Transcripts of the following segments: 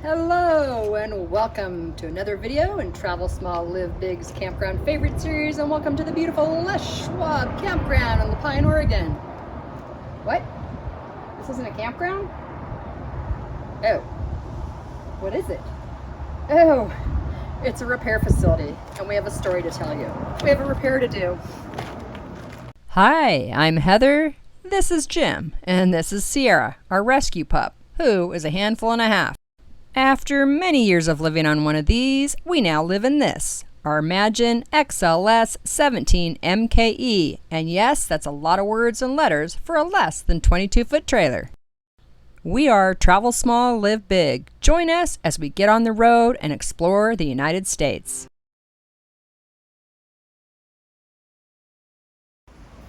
Hello and welcome to another video in Travel Small Live Big's Campground Favorite Series, and welcome to the beautiful Les Schwab Campground in Pine, Oregon. What? This isn't a campground? Oh. What is it? Oh, it's a repair facility, and we have a story to tell you. We have a repair to do. Hi, I'm Heather. This is Jim, and this is Sierra, our rescue pup, who is a handful and a half. After many years of living on one of these, we now live in this, our Imagine XLS 17 MKE. And yes, that's a lot of words and letters for a less than 22-foot trailer. We are Travel Small, Live Big. Join us as we get on the road and explore the United States.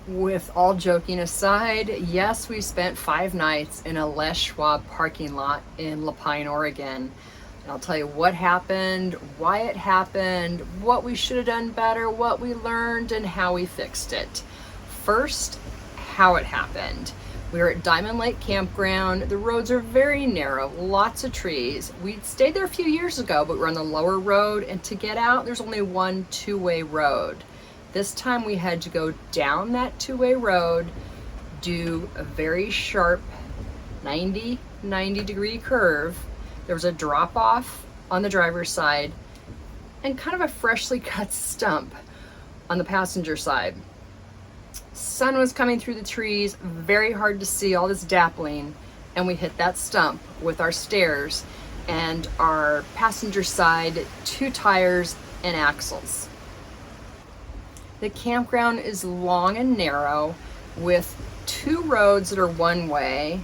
With all joking aside, yes, we spent 5 nights in a Les Schwab parking lot in Pine, Oregon. And I'll tell you what happened, why it happened, what we should have done better, what we learned, and how we fixed it. First, how it happened. We were at Diamond Lake Campground. The roads are very narrow, lots of trees. We stayed there a few years ago, but we're on the lower road, and to get out, there's only one two-way road. This time we had to go down that two-way road, do a very sharp 90 degree curve. There was a drop off on the driver's side and kind of a freshly cut stump on the passenger side. Sun was coming through the trees, very hard to see, all this dappling, and we hit that stump with our stairs and our passenger side 2 tires and axles. The campground is long and narrow with 2 roads that are one way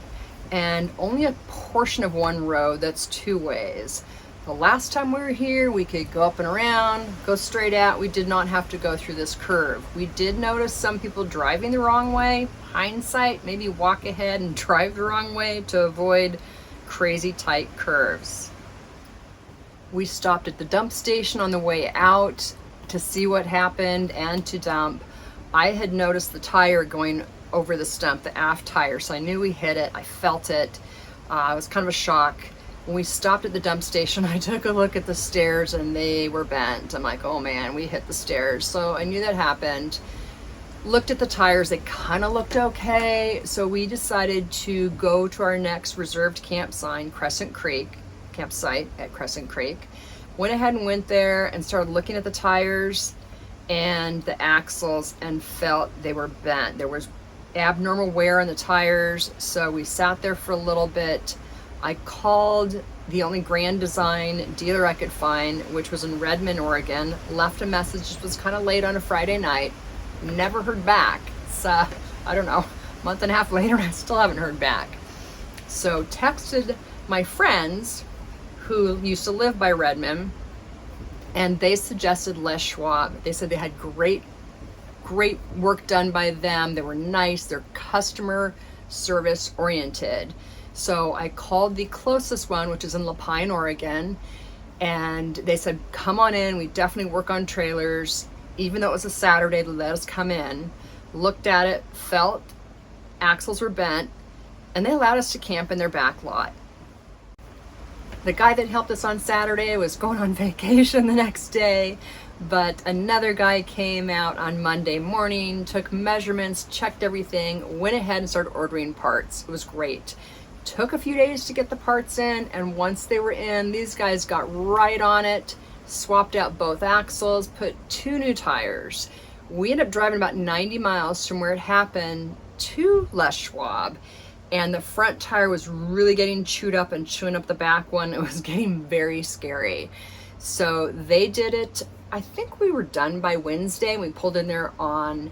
and only a portion of one road that's 2 ways. The last time we were here, we could go up and around, go straight out. We did not have to go through this curve. We did notice some people driving the wrong way. Hindsight, maybe walk ahead and drive the wrong way to avoid crazy tight curves. We stopped at the dump station on the way out to see what happened and to dump. I had noticed the tire going over the stump, the aft tire, so I knew we hit it. I felt it. It was kind of a shock. When we stopped at the dump station, I took a look at the stairs and they were bent. I'm like, oh man, we hit the stairs. So I knew that happened. Looked at the tires, they kind of looked okay. So we decided to go to our next reserved campsite at Crescent Creek. Went ahead and went there and started looking at the tires and the axles and felt they were bent. There was abnormal wear on the tires, so we sat there for a little bit. I called the only Grand Design dealer I could find, which was in Redmond, Oregon, left a message. It was kind of late on a Friday night, never heard back. It's, I don't know, a month and a half later, I still haven't heard back. So texted my friends who used to live by Redmond, and they suggested Les Schwab. They said they had great work done by them. They were nice, they're customer service oriented. So I called the closest one, which is in Pine, Oregon, and they said, come on in, we definitely work on trailers. Even though it was a Saturday, they let us come in. Looked at it, felt axles were bent, and they allowed us to camp in their back lot. The guy that helped us on Saturday was going on vacation the next day, but another guy came out on Monday morning, took measurements, checked everything, went ahead and started ordering parts. It was great. Took a few days to get the parts in, and once they were in, these guys got right on it, swapped out both axles, put 2 new tires. We ended up driving about 90 miles from where it happened to Les Schwab. And the front tire was really getting chewed up and chewing up the back one. It was getting very scary. So they did it. I think we were done by Wednesday. We pulled in there on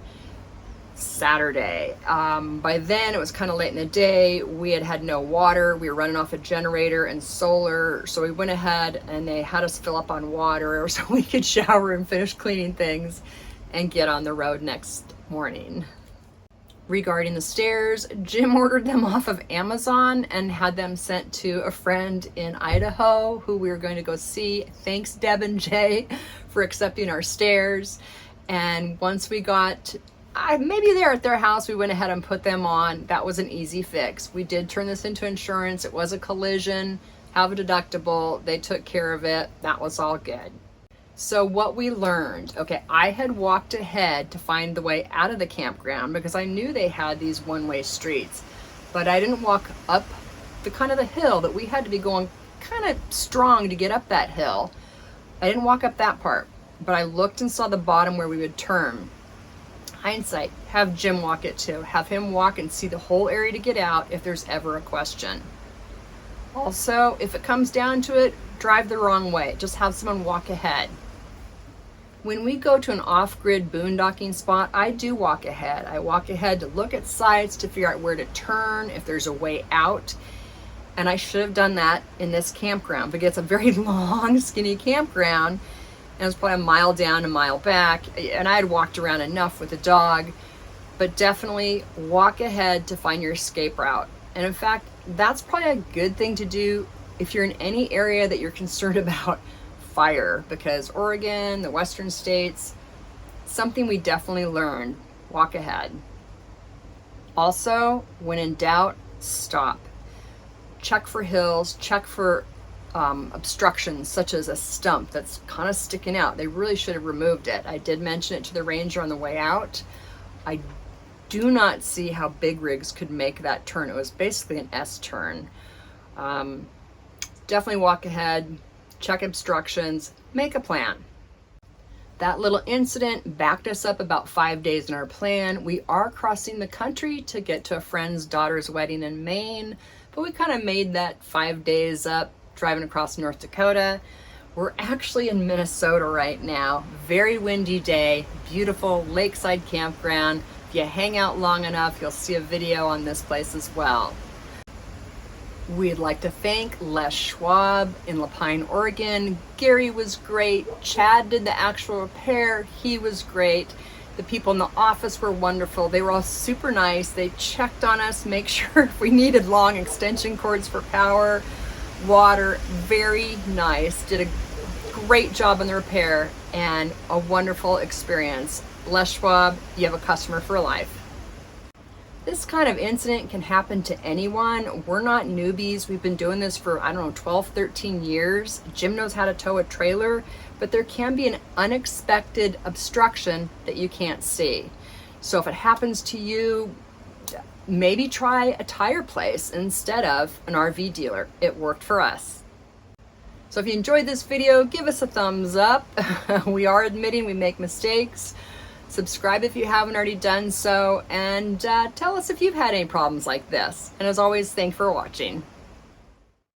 Saturday. By then it was kind of late in the day. We had no water. We were running off a generator and solar. So we went ahead and they had us fill up on water so we could shower and finish cleaning things and get on the road next morning. Regarding the stairs, Jim ordered them off of Amazon and had them sent to a friend in Idaho who we were going to go see. Thanks, Deb and Jay, for accepting our stairs. And once we got maybe there at their house, we went ahead and put them on. That was an easy fix. We did turn this into insurance. It was a collision. have a deductible. They took care of it. That was all good. So what we learned, okay, I had walked ahead to find the way out of the campground because I knew they had these one-way streets, but I didn't walk up the kind of the hill that we had to be going kind of strong to get up that hill. I didn't walk up that part, but I looked and saw the bottom where we would turn. Hindsight, have Jim walk it too. Have him walk and see the whole area to get out if there's ever a question. Also, if it comes down to it, drive the wrong way. Just have someone walk ahead. When we go to an off-grid boondocking spot, I do walk ahead. I walk ahead to look at sites, to figure out where to turn, if there's a way out. And I should have done that in this campground because it's a very long, skinny campground. And it was probably a mile down, a mile back. And I had walked around enough with the dog, but definitely walk ahead to find your escape route. And in fact, that's probably a good thing to do if you're in any area that you're concerned about fire, because Oregon, the western states, something we definitely learned, walk ahead. Also, when in doubt, stop. Check for hills, check for obstructions such as a stump that's kind of sticking out. They really should have removed it. I did mention it to the ranger on the way out. I do not see how big rigs could make that turn. It was basically an S turn. Definitely walk ahead, check obstructions, make a plan. That little incident backed us up about 5 days in our plan. We are crossing the country to get to a friend's daughter's wedding in Maine, but we kind of made that 5 days up driving across North Dakota. We're actually in Minnesota right now. Very windy day, beautiful lakeside campground. If you hang out long enough, you'll see a video on this place as well. We'd like to thank Les Schwab in Pine, Oregon. Gary was great. Chad did the actual repair. He was great. The people in the office were wonderful. They were all super nice. They checked on us, make sure if we needed long extension cords for power, water. Very nice. Did a great job on the repair and a wonderful experience. Les Schwab, you have a customer for life. This kind of incident can happen to anyone. We're not newbies. We've been doing this for, 12, 13 years. Jim knows how to tow a trailer, but there can be an unexpected obstruction that you can't see. So if it happens to you, maybe try a tire place instead of an RV dealer. It worked for us. So if you enjoyed this video, give us a thumbs up. We are admitting we make mistakes. Subscribe if you haven't already done so, and tell us if you've had any problems like this. And as always, thanks for watching.